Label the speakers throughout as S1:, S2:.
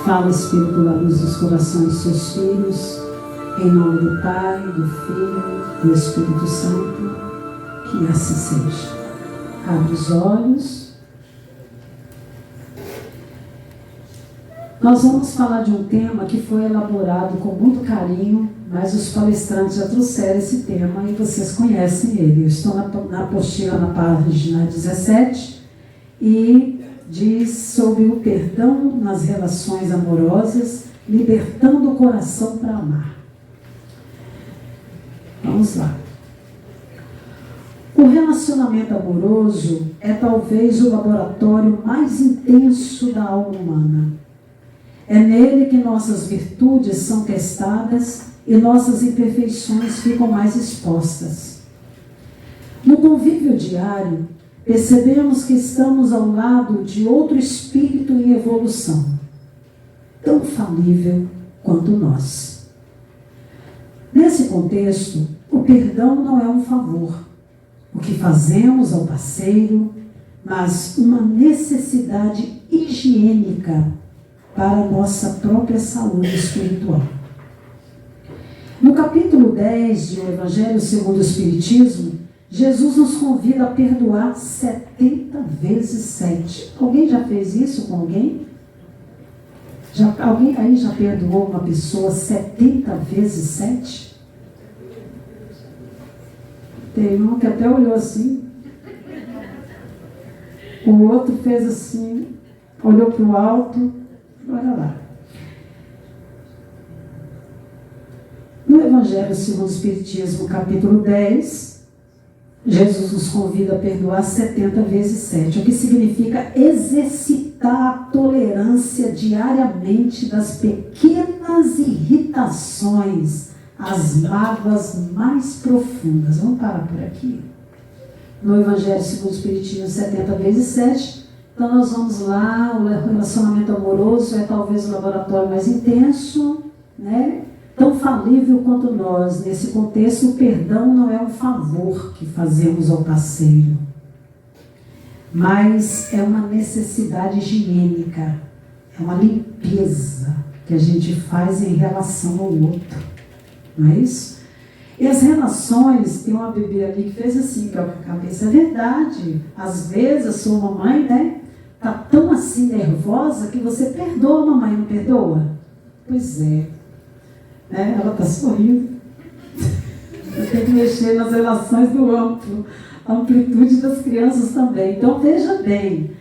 S1: Fala, Espírito da luz dos corações dos seus filhos, em nome do Pai, do Filho e do Espírito Santo, que assim seja. Abre os olhos. Nós vamos falar de um tema que foi elaborado com muito carinho, mas os palestrantes já trouxeram esse tema e vocês conhecem ele. Eu estou na apostila na página 17 e diz sobre o perdão nas relações amorosas, libertando o coração para amar. Vamos lá. O relacionamento amoroso é talvez o laboratório mais intenso da alma humana. É nele que nossas virtudes são testadas e nossas imperfeições ficam mais expostas. No convívio diário, percebemos que estamos ao lado de outro espírito em evolução, tão falível quanto nós. Nesse contexto, o perdão não é um favor, o que fazemos ao parceiro, mas uma necessidade higiênica para a nossa própria saúde espiritual. No capítulo 10 do Evangelho segundo o Espiritismo, Jesus nos convida a perdoar 70 vezes 7. Alguém já fez isso com alguém? Alguém aí já perdoou uma pessoa 70 vezes 7? Tem um que até olhou assim. O outro fez assim, olhou para o alto. Bora lá. No Evangelho segundo o Espiritismo, capítulo 10, Jesus nos convida a perdoar 70 vezes 7, o que significa exercitar a tolerância diariamente das pequenas irritações, as mágoas mais profundas. Vamos parar por aqui. No Evangelho segundo o Espiritismo, 70 vezes 7, então nós vamos lá, o relacionamento amoroso é talvez o laboratório mais intenso, né? Tão falível quanto nós. Nesse contexto, o perdão não é um favor que fazemos ao parceiro, mas é uma necessidade higiênica, é uma limpeza que a gente faz em relação ao outro, não é isso? E as relações, tem uma bebê ali que fez assim, com a cabeça, é verdade, às vezes a sua mamãe, né, tá tão assim nervosa que você perdoa a mamãe, não perdoa? Pois é. Ela está sorrindo. Eu tenho que mexer nas relações do amplo, a amplitude das crianças também. Então veja bem,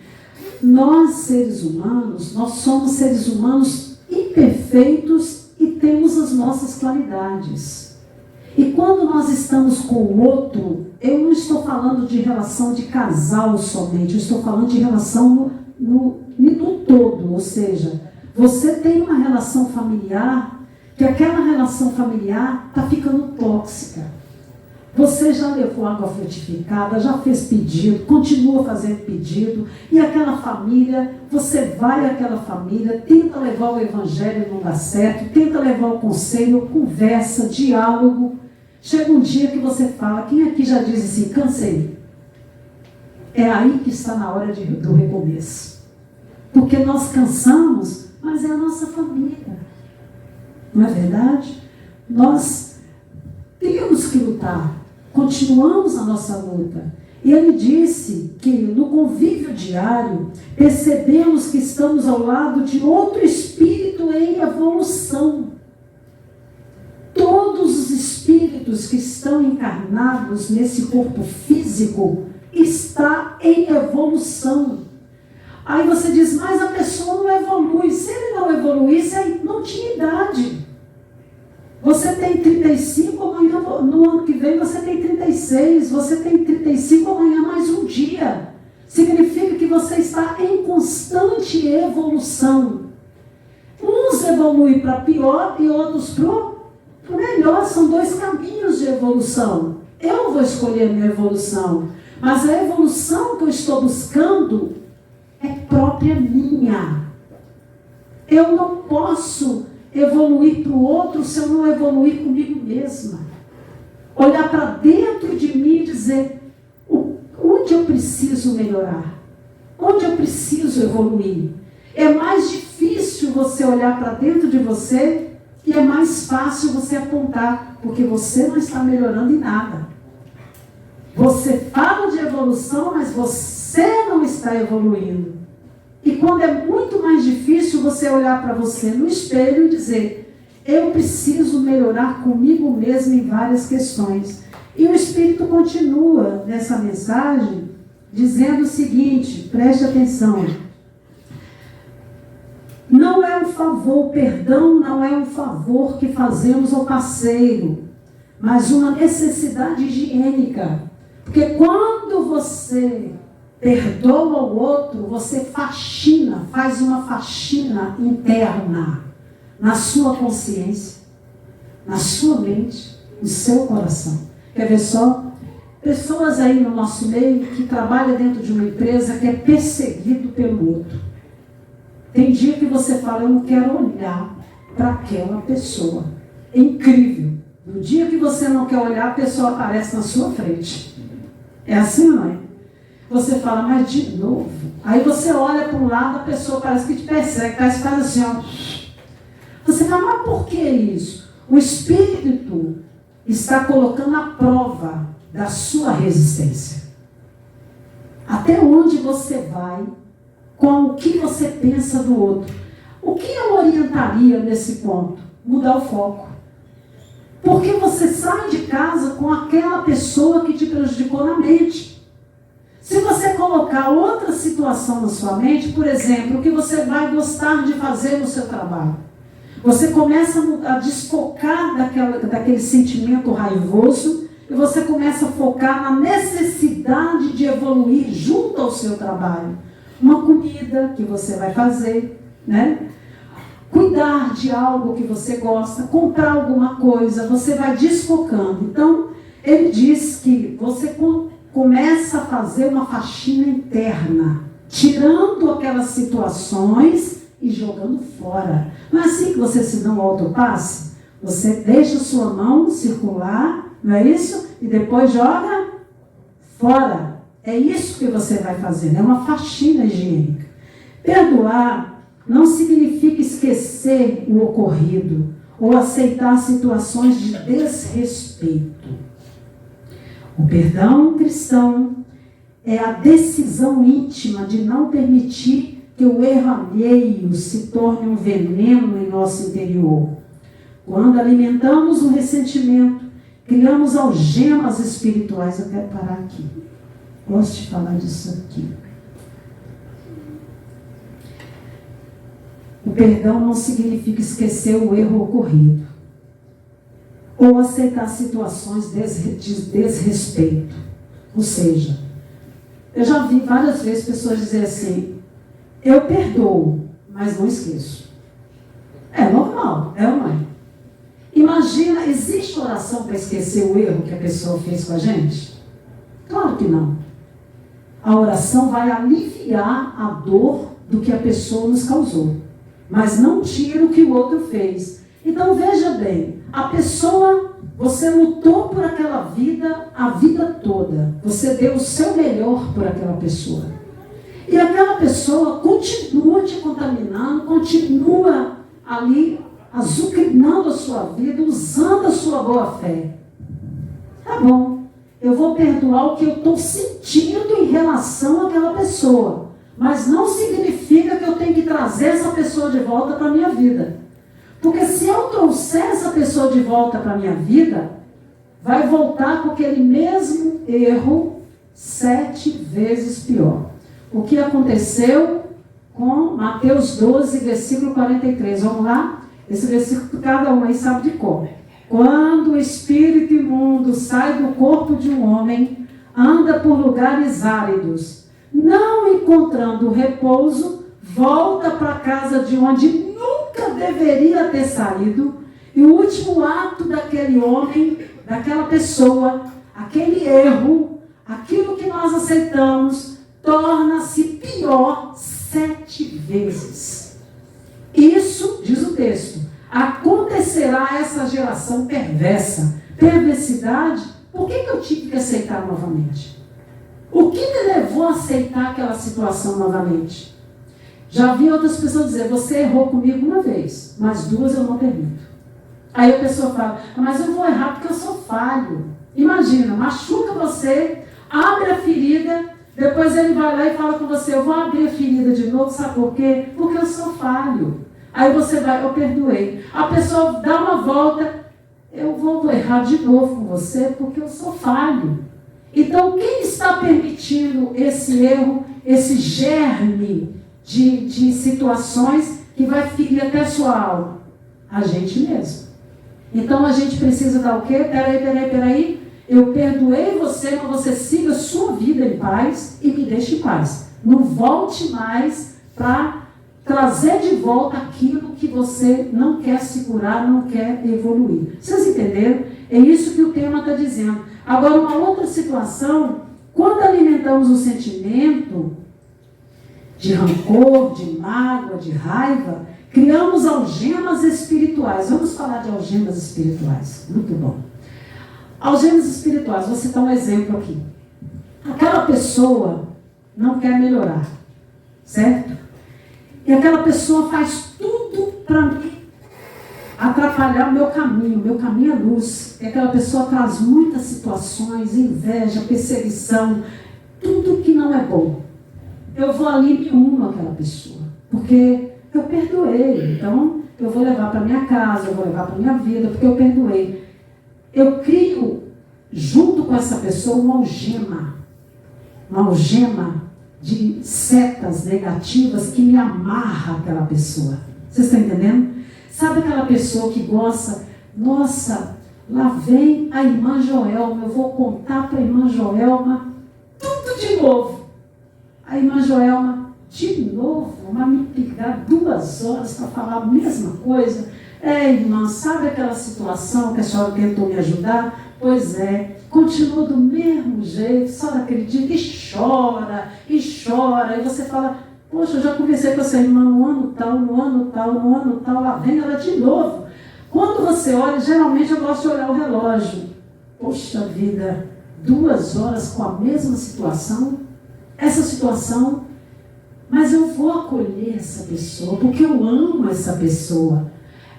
S1: nós seres humanos, nós somos seres humanos imperfeitos e temos as nossas qualidades. E quando nós estamos com o outro, eu não estou falando de relação de casal somente, eu estou falando de relação no todo, ou seja, você tem uma relação familiar, que aquela relação familiar está ficando tóxica. Você já levou água frutificada, já fez pedido, continua fazendo pedido, e aquela família, você vai àquela família, tenta levar o evangelho e não dá certo, tenta levar o conselho, conversa, diálogo. Chega um dia que você fala, quem aqui já diz assim, cansei? É aí que está na hora do recomeço. Porque nós cansamos, mas é a nossa família. Não é verdade? Nós temos que lutar, continuamos a nossa luta. E ele disse que no convívio diário, percebemos que estamos ao lado de outro espírito em evolução. Todos os espíritos que estão encarnados nesse corpo físico está em evolução. Aí você diz, mas a pessoa não evolui. Se ele não evoluísse, aí não tinha idade. Você tem 35, amanhã, no ano que vem você tem 36. Você tem 35, amanhã mais um dia. Significa que você está em constante evolução. Uns evoluem para pior e outros para melhor. São dois caminhos de evolução. Eu vou escolher a minha evolução. Mas a evolução que eu estou buscando é própria minha. Eu não posso evoluir para o outro se eu não evoluir comigo mesma. Olhar para dentro de mim e dizer onde eu preciso melhorar, onde eu preciso evoluir. É mais difícil você olhar para dentro de você e é mais fácil você apontar, porque você não está melhorando em nada. Você fala de evolução, mas você não está evoluindo. E quando é muito mais difícil você olhar para você no espelho e dizer: eu preciso melhorar comigo mesmo em várias questões. E o Espírito continua nessa mensagem dizendo o seguinte, preste atenção. Não é um favor, perdão não é um favor que fazemos ao parceiro, mas uma necessidade higiênica. Porque quando você perdoa o outro, você faxina, faz uma faxina interna na sua consciência, na sua mente, no seu coração. Quer ver só? Pessoas aí no nosso meio que trabalham dentro de uma empresa que é perseguido pelo outro. Tem dia que você fala: eu não quero olhar para aquela pessoa. É incrível. No dia que você não quer olhar, a pessoa aparece na sua frente. É assim, não é? Você fala: mas de novo? Aí você olha para um lado, a pessoa parece que te persegue, faz assim, ó. Você fala: mas por que isso? O Espírito está colocando a prova da sua resistência. Até onde você vai com o que você pensa do outro? O que eu orientaria nesse ponto? Mudar o foco. Porque você sai de casa com aquela pessoa que te prejudicou na mente. Se você colocar outra situação na sua mente, por exemplo, o que você vai gostar de fazer no seu trabalho, você começa a desfocar daquele sentimento raivoso e você começa a focar na necessidade de evoluir junto ao seu trabalho. Uma comida que você vai fazer, né? Cuidar de algo que você gosta, comprar alguma coisa, você vai desfocando. Então, ele diz que você começa a fazer uma faxina interna, tirando aquelas situações e jogando fora. Não é assim que você se dá um autopasse? Você deixa sua mão circular, não é isso? E depois joga fora. É isso que você vai fazer, é uma faxina higiênica. Perdoar não significa esquecer o ocorrido ou aceitar situações de desrespeito. O perdão cristão é a decisão íntima de não permitir que o erro alheio se torne um veneno em nosso interior. Quando alimentamos o ressentimento, criamos algemas espirituais. Eu quero parar aqui. Gosto de falar disso aqui. O perdão não significa esquecer o erro ocorrido ou aceitar situações de desrespeito. Ou seja, eu já vi várias vezes pessoas dizerem assim: eu perdoo, mas não esqueço. É normal, é ou não é? Imagina, existe oração para esquecer o erro que a pessoa fez com a gente? Claro que não. A oração vai aliviar a dor do que a pessoa nos causou, mas não tira o que o outro fez. Então veja bem, a pessoa, você lutou por aquela vida a vida toda, você deu o seu melhor por aquela pessoa, e aquela pessoa continua te contaminando, continua ali azucrinando a sua vida, usando a sua boa fé. Tá bom, eu vou perdoar o que eu estou sentindo em relação àquela pessoa, mas não significa que eu tenho que trazer essa pessoa de volta para a minha vida. Porque se eu trouxer essa pessoa de volta para a minha vida, vai voltar com aquele mesmo erro 7 vezes pior. O que aconteceu com Mateus 12, versículo 43. Vamos lá? Esse versículo cada um aí sabe de cor. Quando o espírito imundo sai do corpo de um homem, anda por lugares áridos, não encontrando repouso, volta para a casa de onde nunca deveria ter saído, e o último ato daquele homem, daquela pessoa, aquele erro, aquilo que nós aceitamos, torna-se pior 7 vezes. Isso, diz o texto, acontecerá a essa geração perversa. Perversidade, por que eu tive que aceitar novamente? O que me levou a aceitar aquela situação novamente? Já vi outras pessoas dizer, você errou comigo uma vez, mas duas eu não permito. Aí a pessoa fala, mas eu vou errar porque eu sou falho. Imagina, machuca você, abre a ferida, depois ele vai lá e fala com você, eu vou abrir a ferida de novo, sabe por quê? Porque eu sou falho. Aí você vai, eu perdoei. A pessoa dá uma volta, eu vou errar de novo com você porque eu sou falho. Então, quem está permitindo esse erro, esse germe de situações que vai ferir até a sua alma? A gente mesmo. Então, a gente precisa dar o quê? Peraí. Eu perdoei você, mas você siga a sua vida em paz e me deixe em paz. Não volte mais para trazer de volta aquilo que você não quer segurar, não quer evoluir. Vocês entenderam? É isso que o tema está dizendo. Agora, uma outra situação, quando alimentamos o sentimento de rancor, de mágoa, de raiva, criamos algemas espirituais. Vamos falar de algemas espirituais. Muito bom. Algemas espirituais, vou citar um exemplo aqui. Aquela pessoa não quer melhorar, certo? E aquela pessoa faz tudo para mim atrapalhar o meu caminho é luz. E aquela pessoa traz muitas situações, inveja, perseguição, tudo que não é bom. Eu vou ali e me uno àquela pessoa, porque eu perdoei. Então, eu vou levar para minha casa, eu vou levar para minha vida, porque eu perdoei. Eu crio, junto com essa pessoa, uma algema de setas negativas que me amarra aquela pessoa. Vocês estão entendendo? Sabe aquela pessoa que gosta, nossa, lá vem a irmã Joelma, eu vou contar para a irmã Joelma tudo de novo. A irmã Joelma, de novo, vai me pegar 2 horas para falar a mesma coisa. Irmã, sabe aquela situação que a senhora tentou me ajudar? Pois é, continua do mesmo jeito, só naquele dia que chora, e você fala, poxa, eu já conversei com essa irmã no ano tal, lá vem ela de novo. Quando você olha, geralmente eu gosto de olhar o relógio. Poxa vida, 2 horas com a mesma situação, mas eu vou acolher essa pessoa, porque eu amo essa pessoa.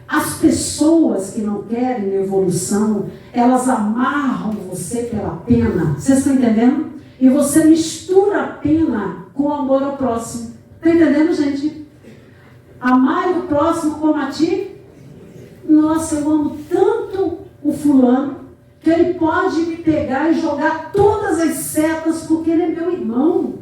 S1: As pessoas que não querem evolução, elas amarram você pela pena. Vocês estão entendendo? E você mistura a pena com o amor ao próximo. Está entendendo, gente? Amar o próximo como a ti. Nossa, eu amo tanto o fulano, que ele pode me pegar e jogar todas as setas, porque ele é meu irmão.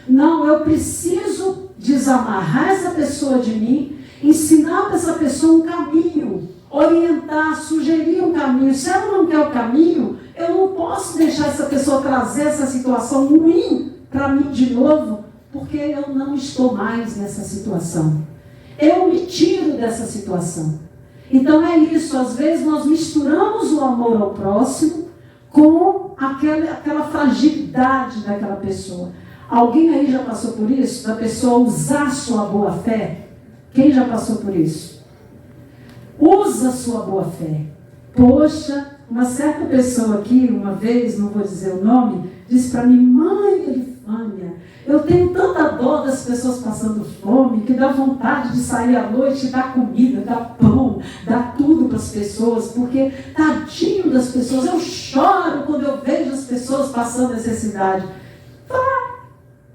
S1: Não, eu preciso desamarrar essa pessoa de mim, ensinar para essa pessoa um caminho, orientar, sugerir um caminho. Se ela não quer o caminho, eu não posso deixar essa pessoa trazer essa situação ruim para mim de novo, porque eu não estou mais nessa situação. Eu me tiro dessa situação. Então é isso, às vezes nós misturamos o amor ao próximo com aquela fragilidade daquela pessoa. Alguém aí já passou por isso? Da pessoa usar sua boa fé? Quem já passou por isso? Usa sua boa fé. Poxa, uma certa pessoa aqui, uma vez, não vou dizer o nome, disse para mim, mãe Elifânia, eu tenho tanta dó das pessoas passando fome, que dá vontade de sair à noite e dar comida, dar pão, dar tudo para as pessoas, porque tadinho das pessoas, eu choro quando eu vejo as pessoas passando necessidade.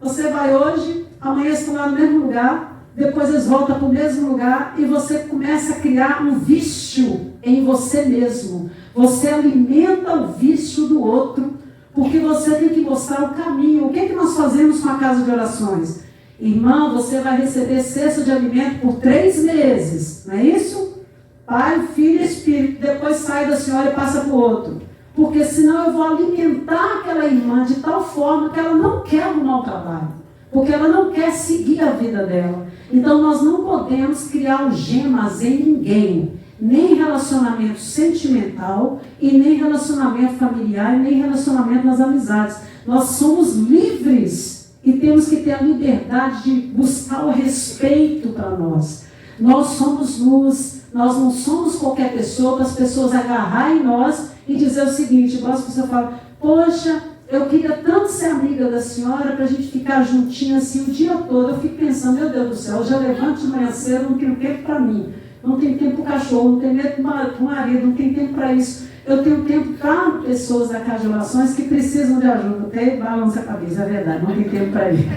S1: Você vai hoje, amanhã estão lá no mesmo lugar, depois eles voltam para o mesmo lugar e você começa a criar um vício em você mesmo. Você alimenta o vício do outro, porque você tem que mostrar o caminho. O que é que nós fazemos com a casa de orações? Irmã, você vai receber cesta de alimento por 3 meses, não é isso? Pai, Filho e Espírito, depois sai da senhora e passa para o outro. Porque senão eu vou alimentar aquela irmã de tal forma que ela não quer arrumar o trabalho. Porque ela não quer seguir a vida dela. Então nós não podemos criar algemas em ninguém. Nem relacionamento sentimental, e nem relacionamento familiar, e nem relacionamento nas amizades. Nós somos livres e temos que ter a liberdade de buscar o respeito para nós. Nós somos luz, nós não somos qualquer pessoa para as pessoas agarrarem em nós e dizer o seguinte, igual as pessoas falam, poxa, eu queria tanto ser amiga da senhora para a gente ficar juntinha assim o dia todo. Eu fico pensando, meu Deus do céu, eu já levanto de manhã cedo, não tenho tempo para mim, não tenho tempo para o cachorro, não tenho tempo para o marido, não tenho tempo para isso. Eu tenho tempo para pessoas da Casa de Orações que precisam de ajuda. Até balança a cabeça, é verdade, não tem tempo para ir.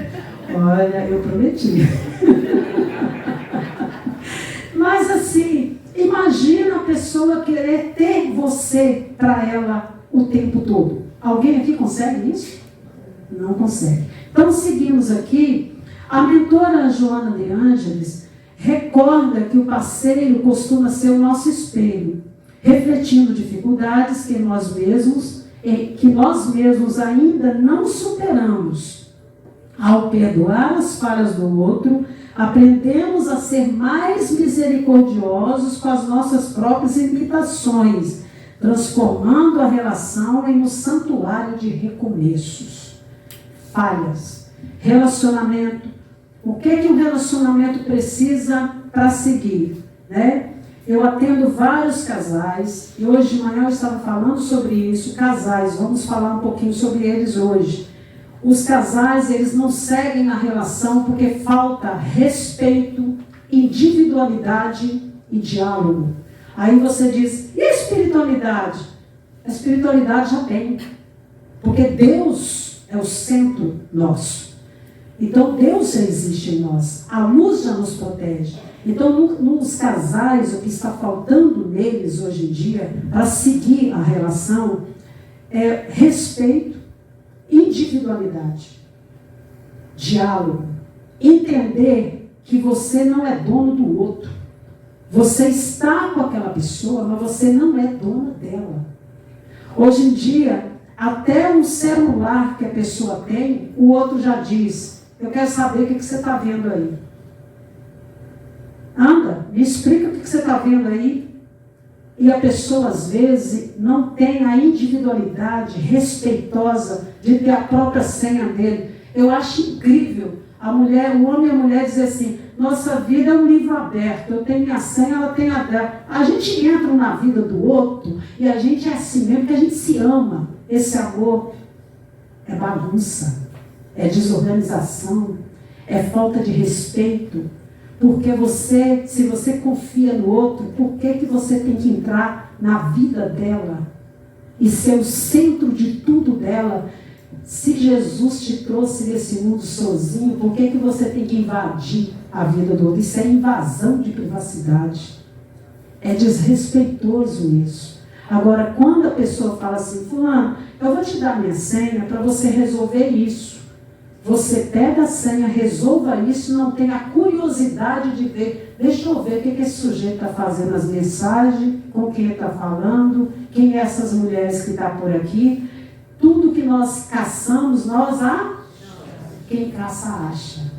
S1: Olha, eu prometi. Mas assim, imagina a pessoa querer ter você para ela o tempo todo. Alguém aqui consegue isso? Não consegue. Então seguimos aqui. A mentora Joana de Ângeles recorda que o parceiro costuma ser o nosso espelho, refletindo dificuldades que nós mesmos ainda não superamos. Ao perdoar as falhas do outro, aprendemos a ser mais misericordiosos com as nossas próprias limitações, transformando a relação em um santuário de recomeços. Falhas, relacionamento. O que um relacionamento precisa para seguir, né? Eu atendo vários casais, e hoje de manhã eu estava falando sobre isso, casais, vamos falar um pouquinho sobre eles hoje. Os casais, eles não seguem na relação porque falta respeito, individualidade e diálogo. Aí você diz, e a espiritualidade? A espiritualidade já tem, porque Deus é o centro nosso. Então Deus já existe em nós, a luz já nos protege. Então nos casais, o que está faltando neles hoje em dia, para seguir a relação, é respeito, individualidade, diálogo, entender que você não é dono do outro. Você está com aquela pessoa, mas você não é dona dela. Hoje em dia, até um celular que a pessoa tem, o outro já diz, eu quero saber o que você está vendo aí. Anda, me explica o que você está vendo aí. E a pessoa, às vezes, não tem a individualidade respeitosa de ter a própria senha dele. Eu acho incrível o homem e a mulher dizer assim, nossa vida é um livro aberto, eu tenho minha senha, ela tem a dela. A gente entra na vida do outro e a gente é assim mesmo, porque a gente se ama. Esse amor é bagunça, é desorganização, é falta de respeito. Porque se você confia no outro, por que você tem que entrar na vida dela e ser o centro de tudo dela? Se Jesus te trouxe nesse mundo sozinho, por que você tem que invadir a vida do outro? Isso é invasão de privacidade. É desrespeitoso isso. Agora, quando a pessoa fala assim, fulano, eu vou te dar minha senha para você resolver isso. Você pega a senha, resolva isso, não tenha a curiosidade de ver. Deixa eu ver o que esse sujeito está fazendo nas mensagens, com quem ele está falando, quem é essas mulheres que estão por aqui. Tudo que nós caçamos, quem caça acha.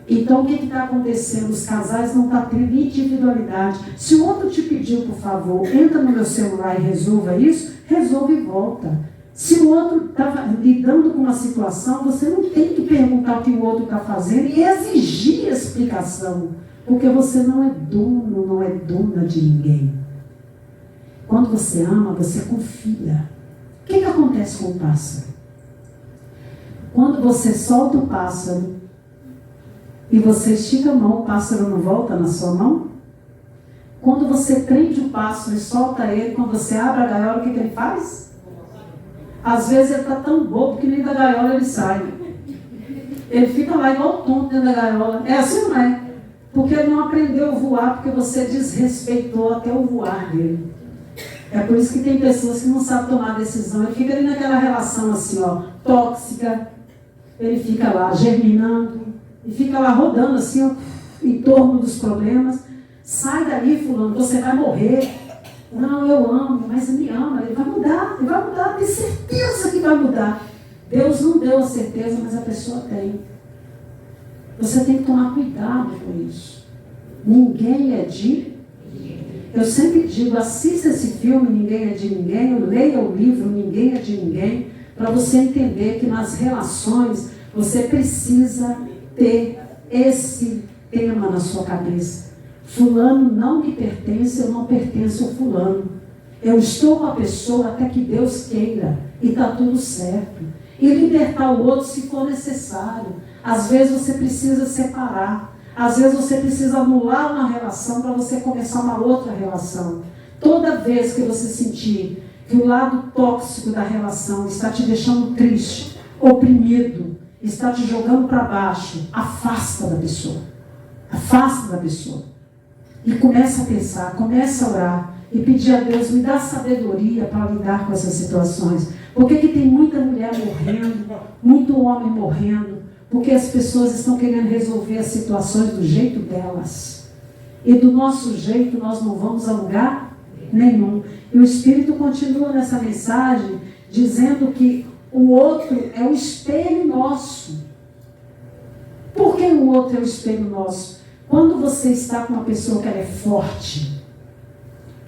S1: Então, o que está acontecendo? Os casais não estão tendo individualidade. Se o outro te pediu, por favor, entra no meu celular e resolva isso, resolve e volta. Se o outro está lidando com uma situação, você não tem que perguntar o que o outro está fazendo e exigir explicação, porque você não é dono, não é dona de ninguém. Quando você ama, você confia. O que acontece com o pássaro? Quando você solta o pássaro e você estica a mão, o pássaro não volta na sua mão? Quando você prende o pássaro e solta ele, quando você abre a gaiola, o que ele faz? Às vezes ele está tão bobo que nem da gaiola ele sai. Ele fica lá igual tonto dentro da gaiola. É assim ou não é? Porque ele não aprendeu a voar, porque você desrespeitou até o voar dele. É por isso que tem pessoas que não sabem tomar decisão. Ele fica ali naquela relação assim, tóxica. Ele fica lá germinando. E fica lá rodando assim, em torno dos problemas. Sai daí, fulano, você vai morrer. Não, eu amo, mas me ama. Ele vai mudar, tem certeza que vai mudar. Deus não deu a certeza, mas a pessoa tem. Você tem que tomar cuidado com isso. Ninguém é de... Eu sempre digo, assista esse filme, Ninguém é de Ninguém, leia o livro, Ninguém é de Ninguém, para você entender que nas relações você precisa ter esse tema na sua cabeça. Fulano não me pertence, eu não pertenço ao fulano. Eu estou com a pessoa até que Deus queira. E está tudo certo. E libertar o outro se for necessário. Às vezes você precisa separar. Às vezes você precisa anular uma relação para você começar uma outra relação. Toda vez que você sentir que o lado tóxico da relação está te deixando triste, oprimido, está te jogando para baixo, afasta da pessoa. Afasta da pessoa. E começa a pensar, começa a orar e pedir a Deus, me dá sabedoria para lidar com essas situações. Porque que tem muita mulher morrendo, muito homem morrendo, porque as pessoas estão querendo resolver as situações do jeito delas. E do nosso jeito nós não vamos a lugar nenhum. E o Espírito continua nessa mensagem dizendo que o outro é o espelho nosso. Por que o outro é o espelho nosso? Quando você está com uma pessoa que ela é forte,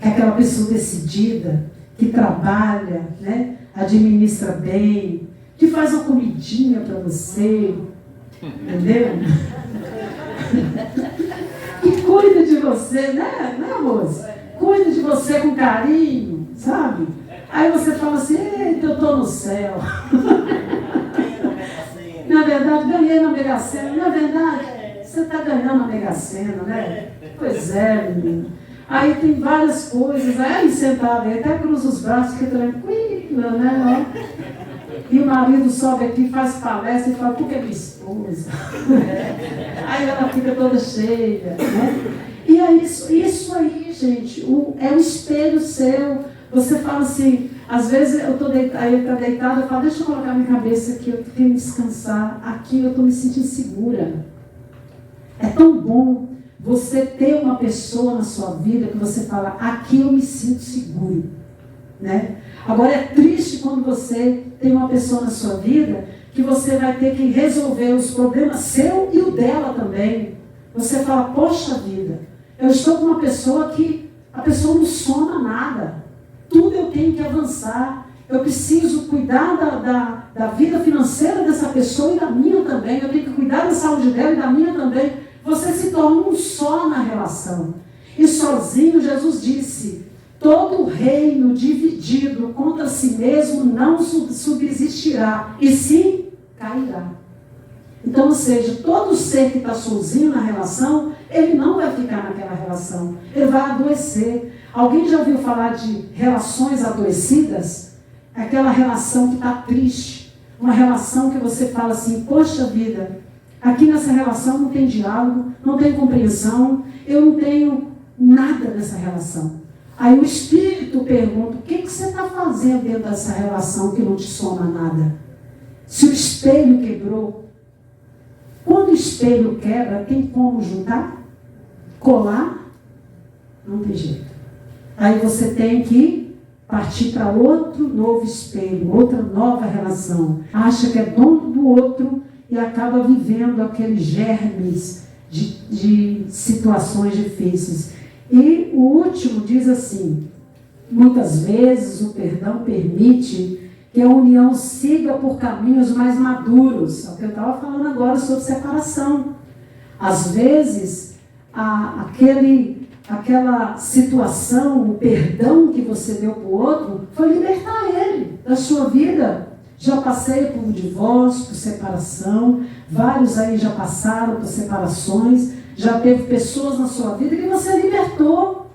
S1: que é aquela pessoa decidida, que trabalha, né, administra bem, que faz uma comidinha para você, entendeu? Que cuida de você, né, moça? Cuida de você com carinho, sabe? Aí você fala assim, eita, eu estou no céu. Na verdade, ganhei na Mega Sena. Na verdade, você está ganhando na Mega Sena, né? Pois é, menino. Aí tem várias coisas. Aí sentado, aí até cruza os braços, fica tranquila, né? E o marido sobe aqui, faz palestra e fala, por que minha esposa? Aí ela fica toda cheia, né? E é isso aí, gente, é um espelho seu. Você fala assim, às vezes eu estou deitada, eu falo, deixa eu colocar minha cabeça aqui, eu tenho que descansar, aqui eu estou me sentindo segura. É tão bom você ter uma pessoa na sua vida que você fala, aqui eu me sinto seguro, né? Agora é triste quando você tem uma pessoa na sua vida que você vai ter que resolver os problemas seu e o dela também. Você fala, poxa vida, eu estou com uma pessoa que a pessoa não soma nada. Tudo eu tenho que avançar. Eu preciso cuidar da vida financeira dessa pessoa e da minha também. Eu tenho que cuidar da saúde dela e da minha também. Você se torna um só na relação. E sozinho, Jesus disse, todo reino dividido contra si mesmo não subsistirá, e sim cairá. Então, ou seja, todo ser que está sozinho na relação, ele não vai ficar naquela relação. Ele vai adoecer. Alguém já ouviu falar de relações adoecidas? Aquela relação que está triste. Uma relação que você fala assim, poxa vida, aqui nessa relação não tem diálogo, não tem compreensão, eu não tenho nada nessa relação. Aí o Espírito pergunta, o que você está fazendo dentro dessa relação que não te soma nada? Se o espelho quebrou, quando o espelho quebra, tem como juntar? Colar? Não tem jeito. Aí você tem que partir para outro novo espelho, outra nova relação. Acha que é dono do outro e acaba vivendo aqueles germes de situações difíceis. E o último diz assim, muitas vezes o perdão permite que a união siga por caminhos mais maduros. É o que eu estava falando agora sobre separação. Às vezes, aquela situação, o perdão que você deu para o outro, foi libertar ele da sua vida. Já passei por um divórcio, por separação, vários aí já passaram por separações, já teve pessoas na sua vida que você libertou.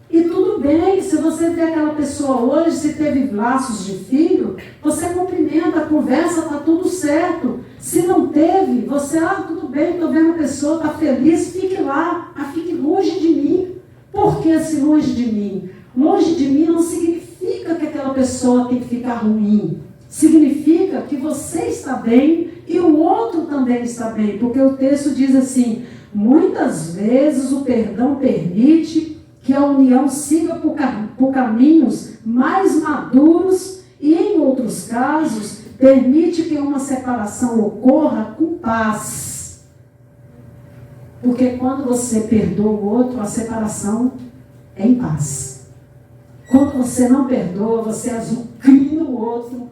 S1: E tudo bem, se você vê aquela pessoa hoje, se teve laços de filho, você cumprimenta, conversa, está tudo certo. Se não teve, você, tudo bem, estou vendo a pessoa, está feliz, fique lá, mas fique longe de mim. Por que esse longe de mim? Longe de mim não significa que aquela pessoa tem que ficar ruim. Significa que você está bem e o outro também está bem. Porque o texto diz assim, muitas vezes o perdão permite que a união siga por caminhos mais maduros e, em outros casos, permite que uma separação ocorra com paz. Porque quando você perdoa o outro, a separação é em paz. Quando você não perdoa, você azucrina o outro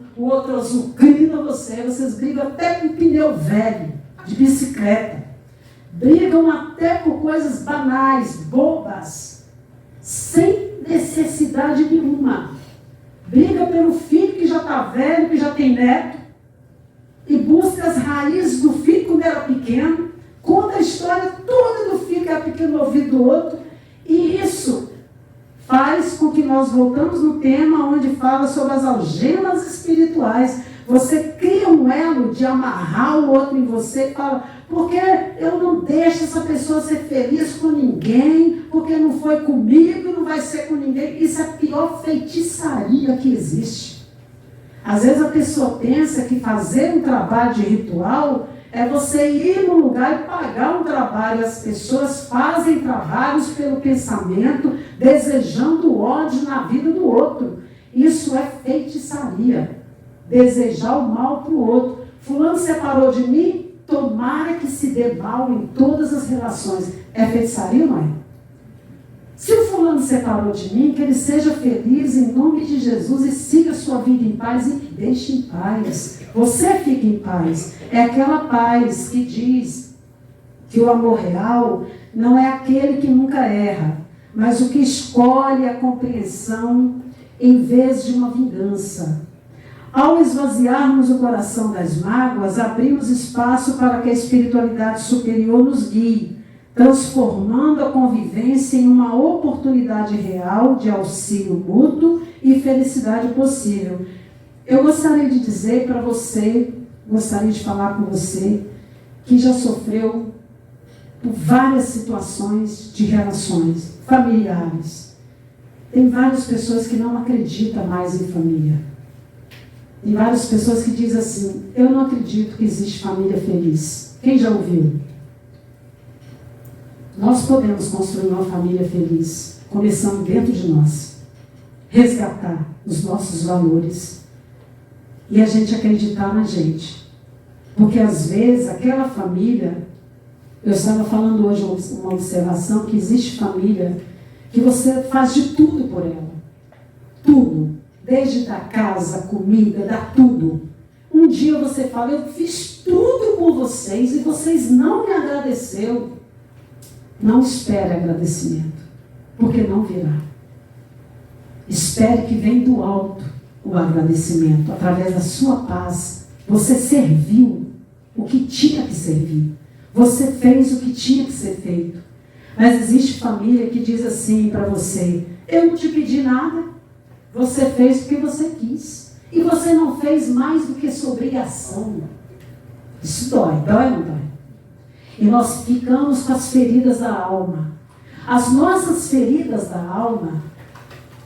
S1: azucrina você, vocês brigam até com pneu velho de bicicleta. Brigam até por coisas banais, bobas, sem sem necessidade nenhuma. Briga pelo filho que já está velho, que já tem neto, e busca as raízes do filho quando era pequeno, conta a história toda do filho que era pequeno no ouvido do outro, e isso faz com que nós voltamos no tema onde fala sobre as algemas espirituais. Você cria um elo de amarrar o outro em você e fala, porque eu não deixo essa pessoa ser feliz com ninguém, porque não foi comigo e não vai ser com ninguém. Isso é a pior feitiçaria que existe. Às vezes a pessoa pensa que fazer um trabalho de ritual é você ir num lugar e pagar um trabalho. As pessoas fazem trabalhos pelo pensamento, desejando ódio na vida do outro. Isso é feitiçaria. Desejar o mal para o outro. Fulano separou de mim, tomara que se dê mal em todas as relações. É feitiçaria, não é? Se o fulano separou de mim, que ele seja feliz em nome de Jesus e siga a sua vida em paz e me deixe em paz. Você fica em paz. É aquela paz que diz que o amor real não é aquele que nunca erra, mas o que escolhe a compreensão em vez de uma vingança. Ao esvaziarmos o coração das mágoas, abrimos espaço para que a espiritualidade superior nos guie, transformando a convivência em uma oportunidade real de auxílio mútuo e felicidade possível. Eu gostaria de dizer para você, gostaria de falar com você, que já sofreu por várias situações de relações familiares. Tem várias pessoas que não acreditam mais em família. Tem várias pessoas que dizem assim, eu não acredito que existe família feliz. Quem já ouviu? Nós podemos construir uma família feliz, começando dentro de nós. Resgatar os nossos valores e a gente acreditar na gente. Porque às vezes aquela família, eu estava falando hoje uma observação, que existe família que você faz de tudo por ela. Tudo. Desde da casa, comida, dá tudo. Um dia você fala, eu fiz tudo por vocês e vocês não me agradeceram. Não espere agradecimento, porque não virá. Espere que vem do alto o agradecimento, através da sua paz. Você serviu o que tinha que servir. Você fez o que tinha que ser feito. Mas existe família que diz assim para você, eu não te pedi nada. Você fez porque você quis. E você não fez mais do que sua obrigação. Isso dói, dói ou não dói? E nós ficamos com as feridas da alma. As nossas feridas da alma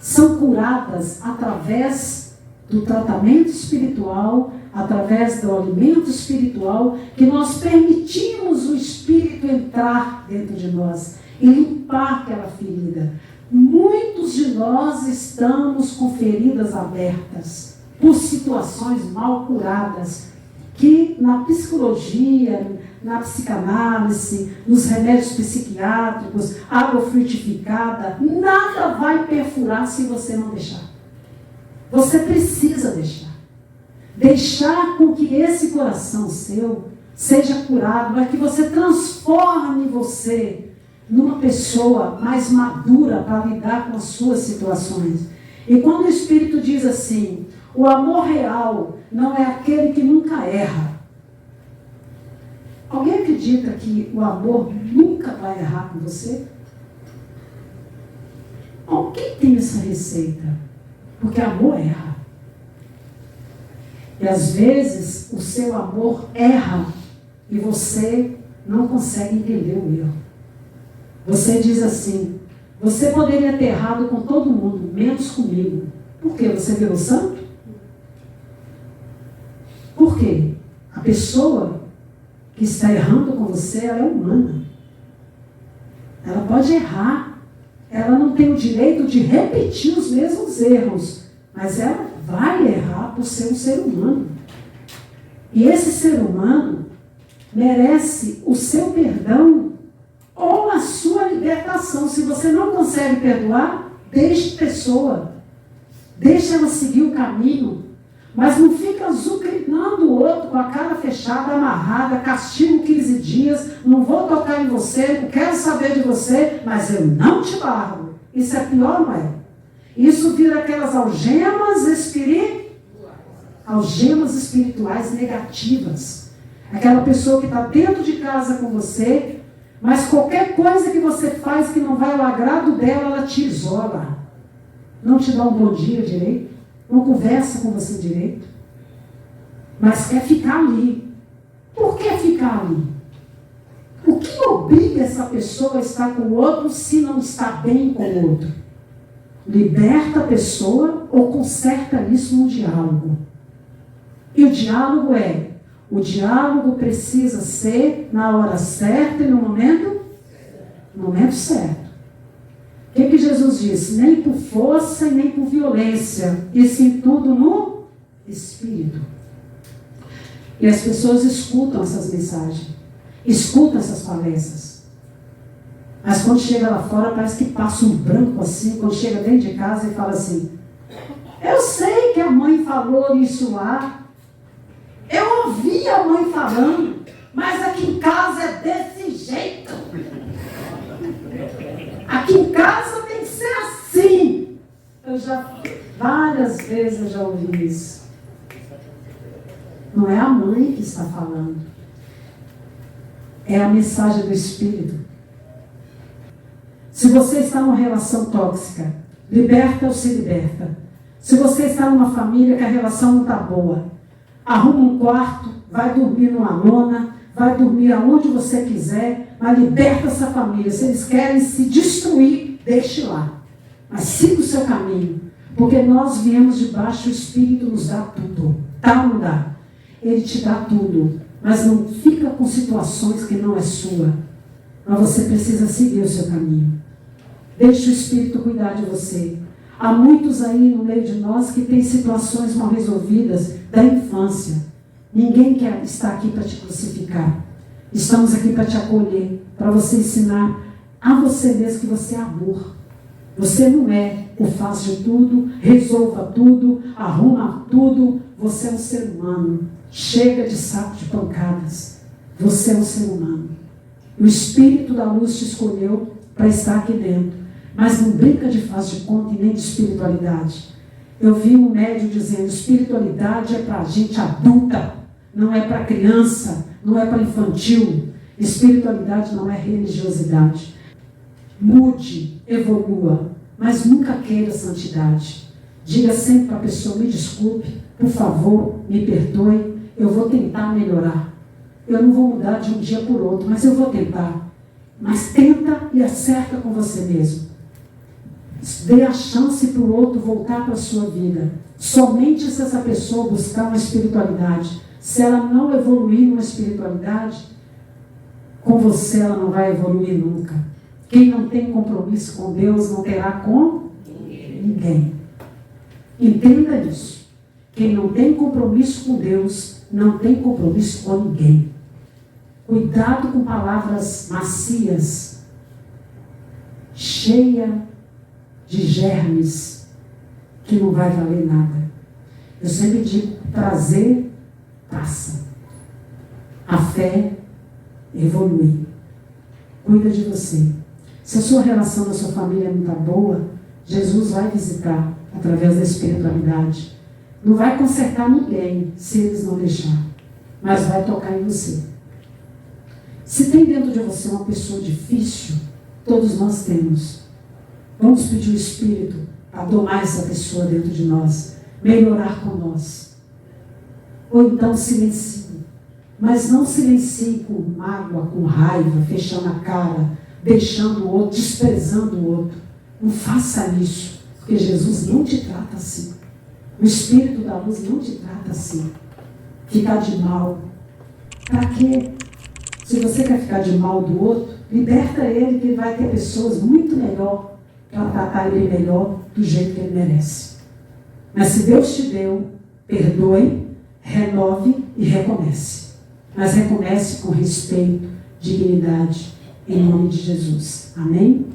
S1: são curadas através do tratamento espiritual, através do alimento espiritual, que nós permitimos o Espírito entrar dentro de nós e limpar aquela ferida. Muitos de nós estamos com feridas abertas por situações mal curadas, que na psicologia, na psicanálise, nos remédios psiquiátricos, água frutificada, nada vai perfurar se você não deixar. Você precisa deixar. Deixar com que esse coração seu seja curado, para que você transforme você numa pessoa mais madura para lidar com as suas situações. E quando o Espírito diz assim, o amor real não é aquele que nunca erra. Alguém acredita que o amor nunca vai errar com você? Alguém tem essa receita? Porque amor erra. E às vezes o seu amor erra e você não consegue entender o erro. Você diz assim, você poderia ter errado com todo mundo, menos comigo. Por quê? Você virou santo? Por quê? A pessoa que está errando com você, ela é humana. Ela pode errar. Ela não tem o direito de repetir os mesmos erros. Mas ela vai errar por ser um ser humano. E esse ser humano merece o seu perdão ou a sua libertação. Se você não consegue perdoar, deixe a pessoa. Deixe ela seguir o caminho. Mas não fica azucrinando o outro com a cara fechada, amarrada, castigo 15 dias, não vou tocar em você, não quero saber de você, mas eu não te largo. Isso é pior, não é? Isso vira aquelas algemas espirituais negativas. Aquela pessoa que está dentro de casa com você, mas qualquer coisa que você faz que não vai ao agrado dela, ela te isola. Não te dá um bom dia direito, não conversa com você direito, mas quer ficar ali. Por que ficar ali? O que obriga essa pessoa a estar com o outro se não está bem com o outro? Liberta a pessoa ou conserta isso num diálogo. E o diálogo precisa ser na hora certa e no momento certo. O que Jesus disse? Nem por força e nem por violência, e sim tudo no Espírito. E as pessoas escutam essas mensagens, escutam essas palestras. Mas quando chega lá fora, parece que passa um branco assim, quando chega dentro de casa e fala assim, eu sei que a mãe falou isso lá, eu ouvi a mãe falando, mas aqui em casa é desse jeito. Aqui em casa tem que ser assim. Várias vezes eu já ouvi isso. Não é a mãe que está falando. É a mensagem do Espírito. Se você está numa relação tóxica, liberta ou se liberta. Se você está numa família que a relação não está boa, arruma um quarto, vai dormir numa lona, vai dormir aonde você quiser, mas liberta essa família. Se eles querem se destruir, deixe lá. Mas siga o seu caminho, porque nós viemos de baixo, o Espírito nos dá tudo. Tá ou não dá? Ele te dá tudo, mas não fica com situações que não é sua. Mas você precisa seguir o seu caminho. Deixe o Espírito cuidar de você. Há muitos aí no meio de nós que têm situações mal resolvidas da infância. Ninguém quer estar aqui para te crucificar. Estamos aqui para te acolher, para você ensinar a você mesmo que você é amor. Você não é o faz de tudo, resolva tudo, arruma tudo. Você é um ser humano. Chega de saco de pancadas. Você é um ser humano. O Espírito da luz te escolheu para estar aqui dentro. Mas não brinca de faz de conta e nem de espiritualidade. Eu vi um médium dizendo, espiritualidade é para gente adulta, não é para criança, não é para infantil. Espiritualidade não é religiosidade. Mude, evolua, mas nunca queira santidade. Diga sempre para a pessoa, me desculpe, por favor, me perdoe, eu vou tentar melhorar. Eu não vou mudar de um dia por outro, mas eu vou tentar. Mas tenta e acerta com você mesmo. Dê a chance para o outro voltar para a sua vida. Somente se essa pessoa buscar uma espiritualidade. Se ela não evoluir numa espiritualidade, com você ela não vai evoluir nunca. Quem não tem compromisso com Deus não terá com ninguém. Entenda isso. Quem não tem compromisso com Deus não tem compromisso com ninguém. Cuidado com palavras macias, cheia de germes, que não vai valer nada. Eu sempre digo, prazer passa. A fé evolui. Cuida de você. Se a sua relação na sua família não está boa, Jesus vai visitar através da espiritualidade. Não vai consertar ninguém se eles não deixarem, mas vai tocar em você. Se tem dentro de você uma pessoa difícil, todos nós temos. Vamos pedir o Espírito a domar essa pessoa dentro de nós, melhorar com nós. Ou então silencie. Mas não silencie com mágoa, com raiva, fechando a cara, deixando o outro, desprezando o outro. Não faça isso, porque Jesus não te trata assim. O Espírito da luz não te trata assim. Ficar de mal. Para quê? Se você quer ficar de mal do outro, liberta ele, que ele vai ter pessoas muito melhor para tratar ele melhor do jeito que ele merece. Mas se Deus te deu, perdoe, renove e recomece. Mas recomece com respeito, dignidade, em nome de Jesus. Amém?